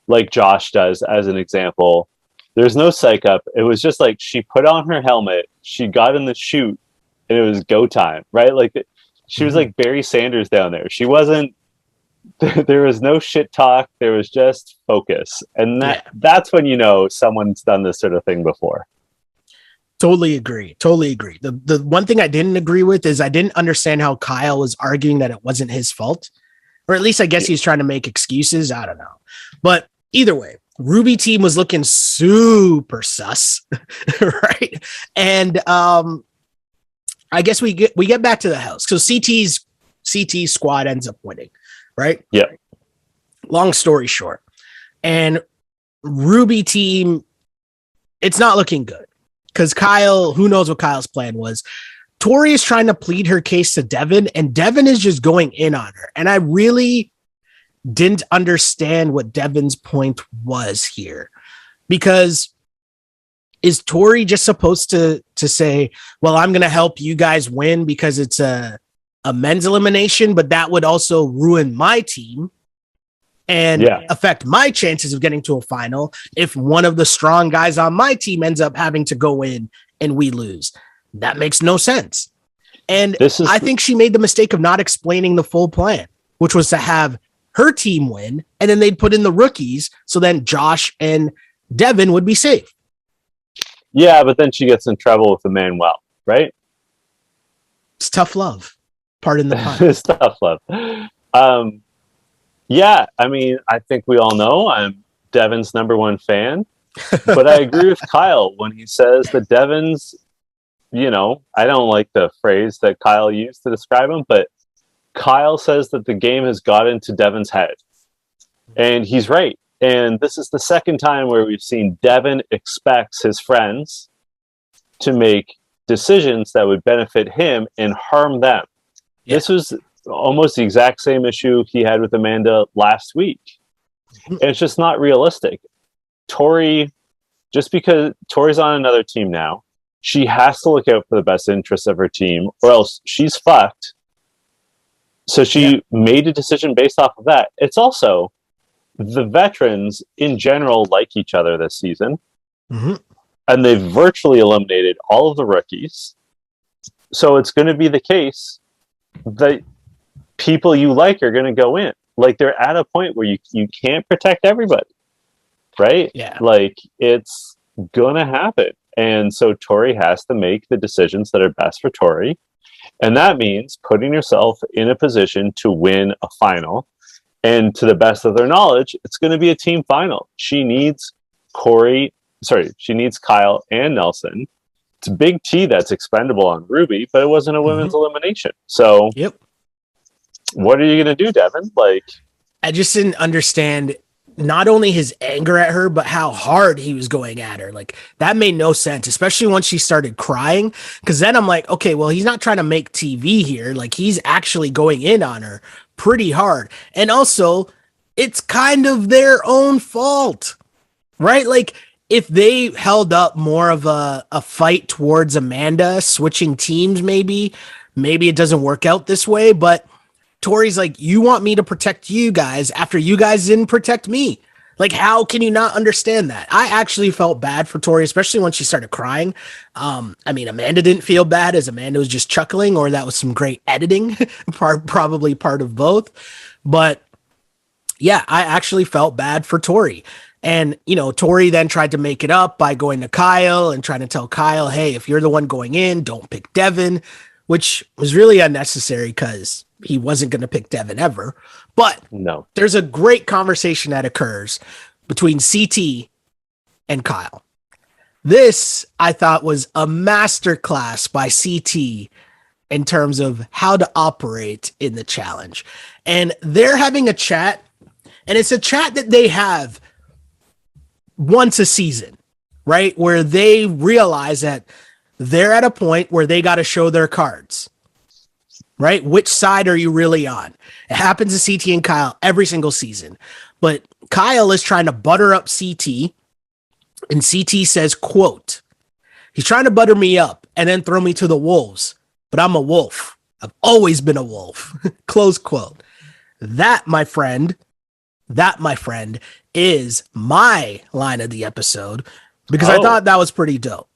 like Josh does, as an example. There's no psych up. It was just like she put on her helmet, she got in the chute, and it was go time, right? Like, she was like Barry Sanders down there. She wasn't, there was no shit talk. There was just focus. And that's when you know someone's done this sort of thing before. Totally agree. The one thing I didn't agree with is I didn't understand how Kyle was arguing that it wasn't his fault. Or at least I guess he's trying to make excuses. I don't know. But either way, Ruby team was looking super sus, right? And I guess we get back to the house. So CT squad ends up winning, right? Yeah. Long story short. And Ruby team, it's not looking good. Because Kyle, who knows what Kyle's plan was. Tori is trying to plead her case to Devin, and Devin is just going in on her. And I really didn't understand what Devin's point was here. Because is Tori just supposed to say, well, I'm going to help you guys win because it's a men's elimination, but that would also ruin my team and affect my chances of getting to a final if one of the strong guys on my team ends up having to go in and we lose? That makes no sense. And I think she made the mistake of not explaining the full plan, which was to have her team win, and then they'd put in the rookies, so then Josh and Devin would be safe. Yeah, but then she gets in trouble with Emmanuel, right? It's tough love. Pardon the pun. It's tough love. Yeah, I mean, I think we all know I'm Devin's #1 fan, but I agree with Kyle when he says that Devin's, I don't like the phrase that Kyle used to describe him, but Kyle says that the game has got into Devin's head. And he's right. And this is the second time where we've seen Devin expects his friends to make decisions that would benefit him and harm them. Yeah. This was almost the exact same issue he had with Amanda last week. And it's just not realistic. Tori, just because Tori's on another team now, she has to look out for the best interests of her team, or else she's fucked. So she made a decision based off of that. It's also the veterans in general like each other this season. Mm-hmm. And they've virtually eliminated all of the rookies. So it's going to be the case that people you like are going to go in. Like, they're at a point where you can't protect everybody, right? Yeah. Like, it's going to happen. And so Tori has to make the decisions that are best for Tori. And that means putting yourself in a position to win a final. And to the best of their knowledge, it's going to be a team final. She needs Kyle and Nelson. It's a big T that's expendable on Ruby, but it wasn't a women's elimination. So what are you going to do, Devin? Like, I just didn't understand not only his anger at her, but how hard he was going at her. Like, that made no sense, especially once she started crying. Because then I'm like, okay, well, he's not trying to make TV here. Like, he's actually going in on her pretty hard. And also, it's kind of their own fault, right? Like, if they held up more of a fight towards Amanda, switching teams, maybe it doesn't work out this way. But Tori's like, you want me to protect you guys after you guys didn't protect me. Like, how can you not understand that? I actually felt bad for Tori, especially when she started crying. I mean, Amanda didn't feel bad, as Amanda was just chuckling, or that was some great editing, probably part of both. But yeah, I actually felt bad for Tori. And, you know, Tori then tried to make it up by going to Kyle and trying to tell Kyle, hey, if you're the one going in, don't pick Devin, which was really unnecessary because he wasn't going to pick Devin ever. But no, there's a great conversation that occurs between CT and Kyle. This, I thought, was a masterclass by CT in terms of how to operate in the challenge. And they're having a chat, and it's a chat that they have once a season, right? Where they realize that they're at a point where they got to show their cards, right? Which side are you really on? It happens to CT and Kyle every single season, but Kyle is trying to butter up CT, and CT says, quote, he's trying to butter me up and then throw me to the wolves, but I'm a wolf. I've always been a wolf. Close quote. That, my friend, is my line of the episode, because I thought that was pretty dope.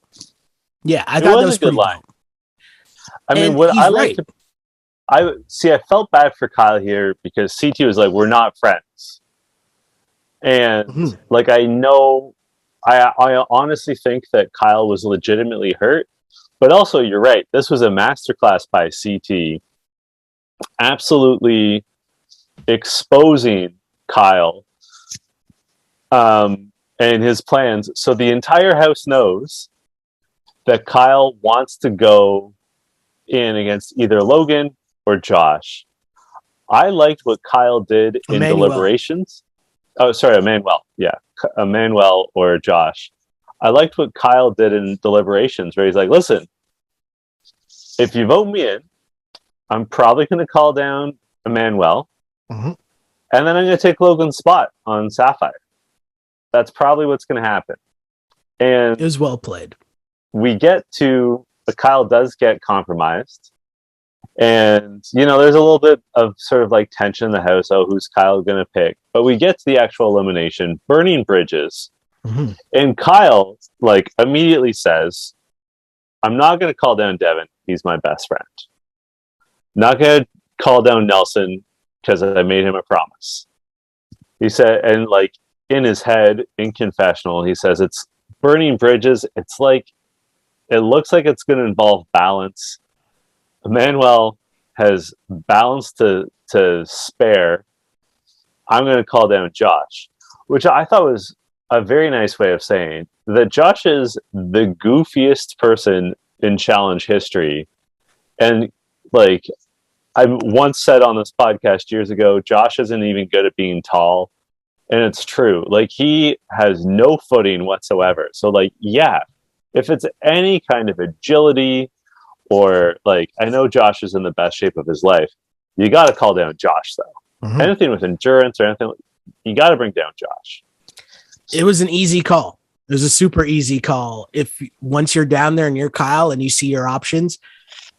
Yeah, I thought that was a pretty line. Dope. I mean, what I like to, I felt bad for Kyle here because CT was like, we're not friends. And like, I know, I honestly think that Kyle was legitimately hurt, but also you're right. This was a masterclass by CT, absolutely exposing Kyle and his plans. So the entire house knows that Kyle wants to go in against either Logan or Josh. I liked what Kyle did in deliberations. Oh, sorry, Emmanuel. Yeah, Emmanuel or Josh. I liked what Kyle did in deliberations, where he's like, listen, if you vote me in, I'm probably going to call down Emmanuel, and then I'm going to take Logan's spot on Sapphire. That's probably what's going to happen. And it was well played. We get to, Kyle does get compromised. And, you know, there's a little bit of sort of like tension in the house. Oh, who's Kyle going to pick? But we get to the actual elimination, burning bridges. And Kyle, like, immediately says, I'm not going to call down Devin. He's my best friend. Not going to call down Nelson because I made him a promise. He said, and like in his head, in confessional, he says, it's burning bridges. It's like, it looks like it's going to involve balance. Emmanuel has balance to spare. I'm going to call down Josh, which I thought was a very nice way of saying that Josh is the goofiest person in challenge history. And like I once said on this podcast years ago, Josh isn't even good at being tall. And it's true. Like, he has no footing whatsoever. So like, yeah, if it's any kind of agility or like, I know Josh is in the best shape of his life. You got to call down Josh though. Mhm. Anything with endurance or anything, you got to bring down Josh. It was an easy call. It was a super easy call. If once you're down there and you're Kyle and you see your options,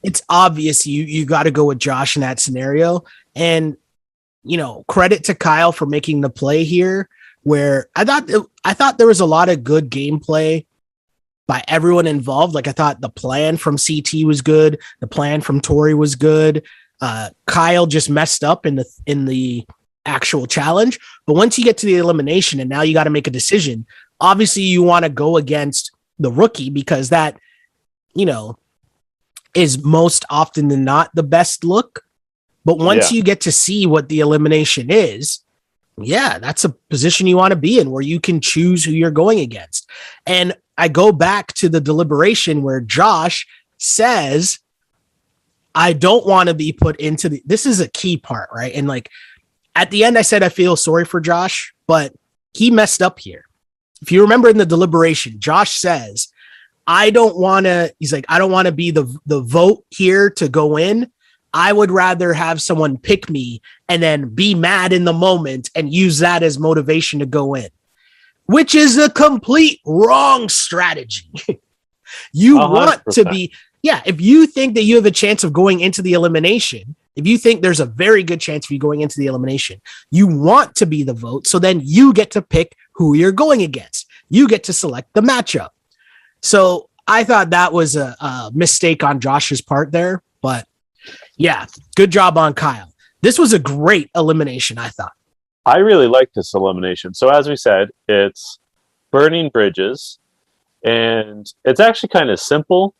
it's obvious you got to go with Josh in that scenario. And credit to Kyle for making the play here, where I thought there was a lot of good gameplay by everyone involved. Like I thought the plan from CT was good, the plan from Tori was good. Kyle just messed up in the actual challenge, but once you get to the elimination and now you got to make a decision, obviously you want to go against the rookie because that is most often than not the best look. But once you get to see what the elimination is, yeah, that's a position you want to be in where you can choose who you're going against. And I go back to the deliberation where Josh says, I don't want to be put into this is a key part, right? And like at the end, I said, I feel sorry for Josh, but he messed up here. If you remember in the deliberation, Josh says, I don't want to be the vote here to go in. I would rather have someone pick me and then be mad in the moment and use that as motivation to go in, which is a complete wrong strategy. You 100%. Want to be, if you think that you have a chance of going into the elimination, if you think there's a very good chance of you going into the elimination, you want to be the vote. So then you get to pick who you're going against. You get to select the matchup. So I thought that was a mistake on Josh's part there, but yeah, good job on Kyle. This was a great elimination, I thought. I really liked this elimination. So as we said, it's burning bridges, and it's actually kind of simple.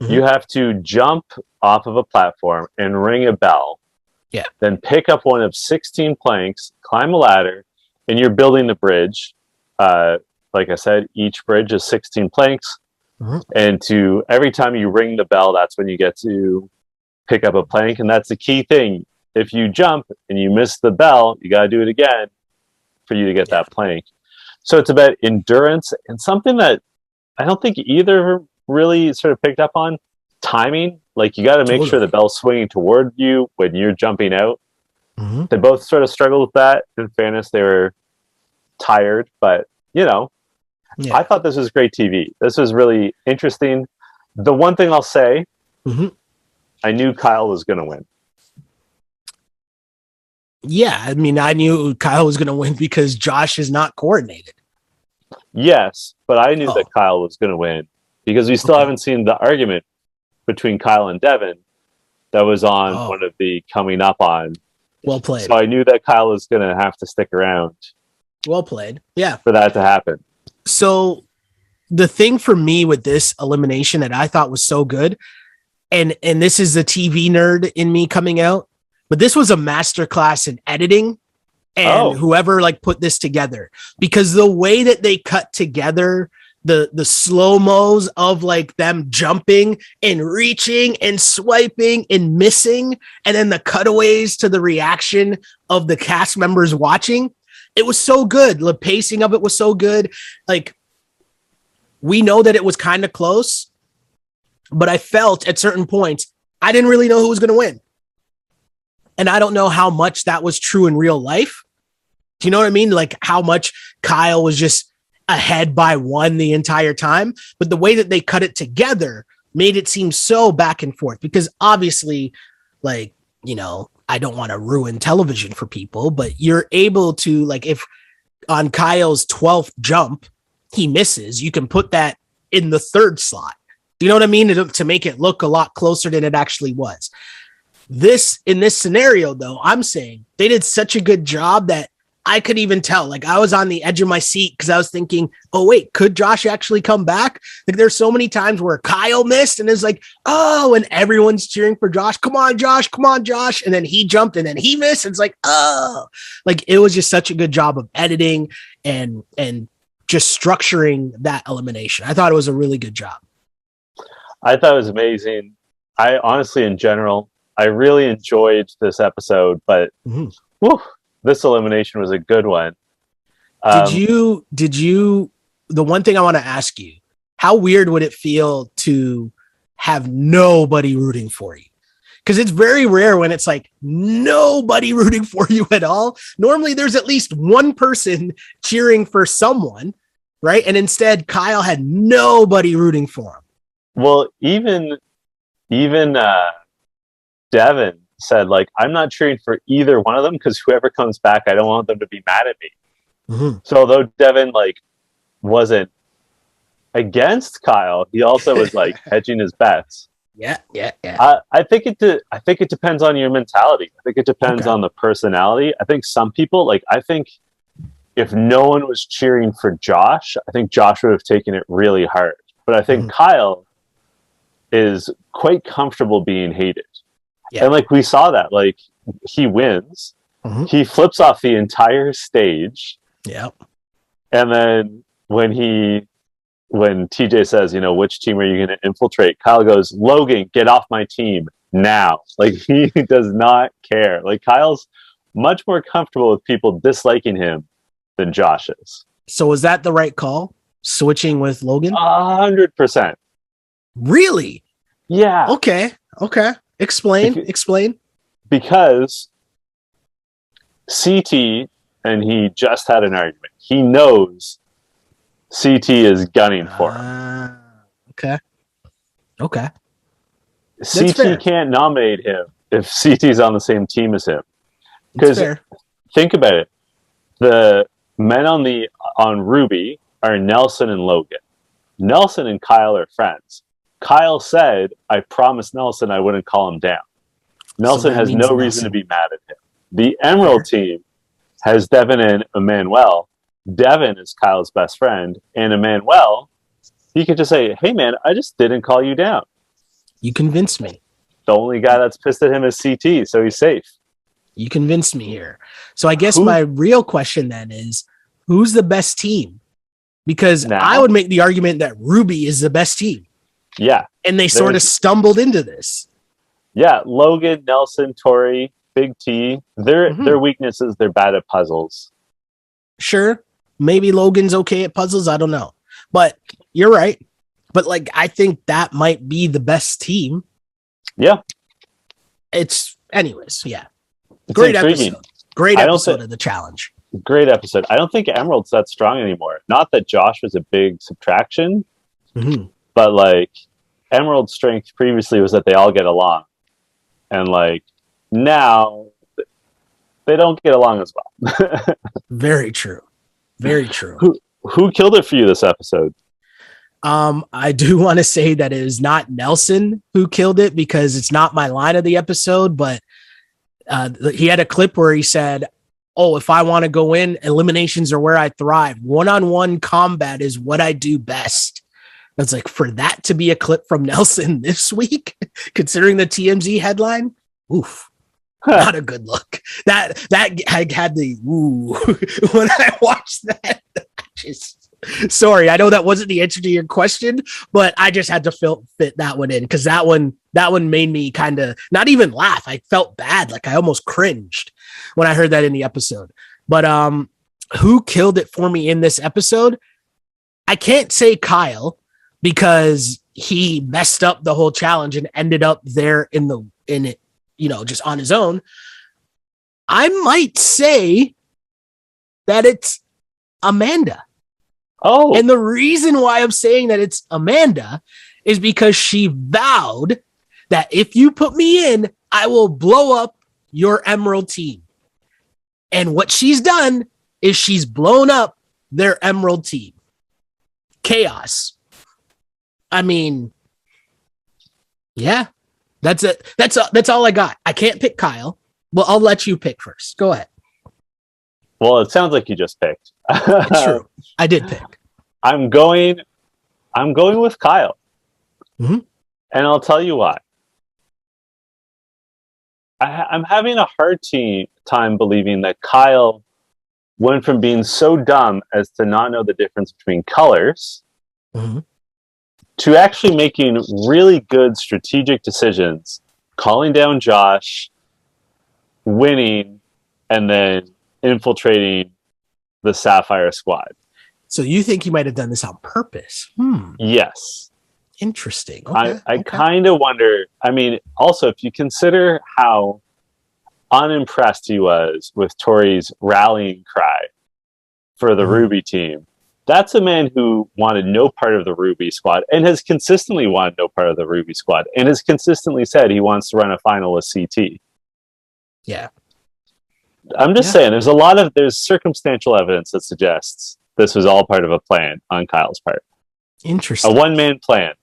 Mm-hmm. You have to jump off of a platform and ring a bell. Yeah. Then pick up one of 16 planks, climb a ladder, and you're building the bridge. Like I said, each bridge is 16 planks. Mm-hmm. And every time you ring the bell, that's when you get to pick up a plank. And that's the key thing. If you jump and you miss the bell, you got to do it again for you to get that plank. So it's about endurance and something that I don't think either really sort of picked up on, timing. Like you got to make sure the bell's swinging toward you when you're jumping out. Mm-hmm. They both sort of struggled with that. In fairness, they were tired, but I thought this was great TV. This was really interesting. The one thing I'll say, mm-hmm. I knew Kyle was going to win. Yeah, I mean, I knew Kyle was going to win because Josh is not coordinated. Yes, but I knew that Kyle was going to win because we still haven't seen the argument between Kyle and Devin that was on one of the coming up on. Well played. So I knew that Kyle was going to have to stick around. Well played. Yeah. For that to happen. So the thing for me with this elimination that I thought was so good, and this is the TV nerd in me coming out, but this was a masterclass in editing and whoever put this together, because the way that they cut together the slow-mos of them jumping and reaching and swiping and missing, and then the cutaways to the reaction of the cast members watching, it was so good. The pacing of it was so good. We know that it was kind of close, but I felt at certain points, I didn't really know who was going to win. And I don't know how much that was true in real life. Do you know what I mean? How much Kyle was just ahead by one the entire time. But the way that they cut it together made it seem so back and forth, because obviously, I don't want to ruin television for people, but you're able to, if on Kyle's 12th jump, he misses, you can put that in the third slot. Do you know what I mean? To make it look a lot closer than it actually was. In this scenario, though, I'm saying they did such a good job that I could even tell. I was on the edge of my seat because I was thinking, oh, wait, could Josh actually come back? There's so many times where Kyle missed and it's and everyone's cheering for Josh. Come on, Josh. Come on, Josh. And then he jumped and then he missed. And it's it was just such a good job of editing and just structuring that elimination. I thought it was a really good job. I thought it was amazing. I honestly, in general, I really enjoyed this episode, but this elimination was a good one. Did you, the one thing I want to ask you, how weird would it feel to have nobody rooting for you? Because it's very rare when it's like nobody rooting for you at all. Normally there's at least one person cheering for someone, right? And instead Kyle had nobody rooting for him. Well, even Devin said, like, I'm not cheering for either one of them because whoever comes back, I don't want them to be mad at me. Mm-hmm. So although Devin like wasn't against Kyle, he also was like hedging his bets. Yeah. I think it depends on your mentality. I think it depends on the personality. I think some people, like, I think if no one was cheering for Josh, I think Josh would have taken it really hard. But I think Kyle is quite comfortable being hated. Yeah. And like we saw that, like he wins, he flips off the entire stage. Yep. And then when TJ says, you know, which team are you going to infiltrate? Kyle goes, Logan, get off my team now. Like, he does not care. Like, Kyle's much more comfortable with people disliking him than Josh is. So was that the right call? Switching with Logan? 100%. Really? Yeah. Okay. Explain. Because CT, and he just had an argument. He knows CT is gunning for him. Okay. CT can't nominate him if CT's on the same team as him. Because think about it. The men on Ruby are Nelson and Logan. Nelson and Kyle are friends. Kyle said, I promised Nelson I wouldn't call him down. Nelson has no reason to be mad at him. The Emerald team has Devin and Emmanuel. Devin is Kyle's best friend, and Emmanuel, he could just say, hey man, I just didn't call you down. You convinced me. The only guy that's pissed at him is CT, so he's safe. You convinced me here. So I guess my real question then is, who's the best team? Because I would make the argument that Ruby is the best team. Yeah. And they sort of stumbled into this. Yeah, Logan, Nelson, Tori, Big T, their weaknesses, they're bad at puzzles. Sure. Maybe Logan's okay at puzzles. I don't know. But you're right. But like, I think that might be the best team. Yeah. Anyways. Yeah. Great episode. Great episode of the challenge. Great episode. I don't think Emerald's that strong anymore. Not that Josh was a big subtraction, but like Emerald's strength previously was that they all get along. And like now they don't get along as well. Very true. Very true. Who killed it for you this episode? I do want to say that it is not Nelson who killed it because it's not my line of the episode, but he had a clip where he said, oh, if I want to go in, eliminations are where I thrive. One-on-one combat is what I do best. I was like, for that to be a clip from Nelson this week, considering the TMZ headline, oof. Not a good look. That I had the ooh when I watched that. Sorry, I know that wasn't the answer to your question, but I just had to fit that one in because that one made me kind of not even laugh. I felt bad, like I almost cringed when I heard that in the episode. But who killed it for me in this episode? I can't say Kyle because he messed up the whole challenge and ended up there in it. You know, just on his own. I might say that it's Amanda. Oh. And the reason why I'm saying that it's Amanda is because she vowed that if you put me in, I will blow up your Emerald team. And what she's done is she's blown up their Emerald team. Chaos. I mean, yeah. That's it. That's all I got. I can't pick Kyle. Well, I'll let you pick first. Go ahead. Well, it sounds like you just picked. It's true. I did pick. I'm going with Kyle. And I'll tell you why. I'm having a hard time believing that Kyle went from being so dumb as to not know the difference between colors to actually making really good strategic decisions, calling down Josh, winning, and then infiltrating the Sapphire squad. So you think he might have done this on purpose? Yes. Interesting. Okay. I kind of wonder. I mean, also, if you consider how unimpressed he was with Tori's rallying cry for the Ruby team, that's a man who wanted no part of the Ruby squad and has consistently wanted no part of the Ruby squad and has consistently said he wants to run a final with CT. Yeah. I'm just saying, there's circumstantial evidence that suggests this was all part of a plan on Kyle's part. Interesting. A one-man plan.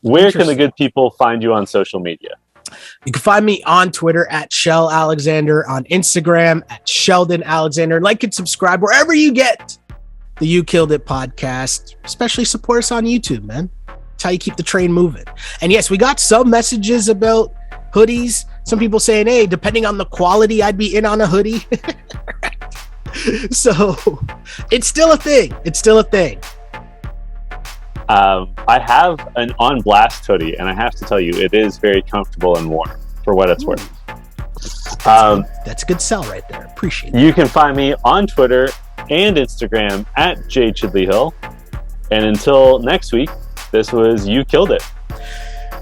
Where can the good people find you on social media? You can find me on Twitter at Shell Alexander, on Instagram at Sheldon Alexander. Like and subscribe wherever you get the You Killed It podcast. Especially support us on YouTube, man. It's how you keep the train moving. And yes, we got some messages about hoodies. Some people saying, hey, depending on the quality, I'd be in on a hoodie. So it's still a thing. I have an On Blast hoodie, and I have to tell you, it is very comfortable and warm for what it's worth. That's a good sell right there. Appreciate it. You can find me on Twitter and Instagram at jchidleyhill. And until next week, this was You Killed It.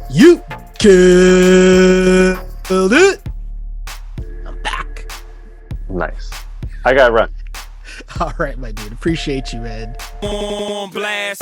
You killed it. I'm back. Nice. I gotta run. All right, my dude. Appreciate you, man. On blast.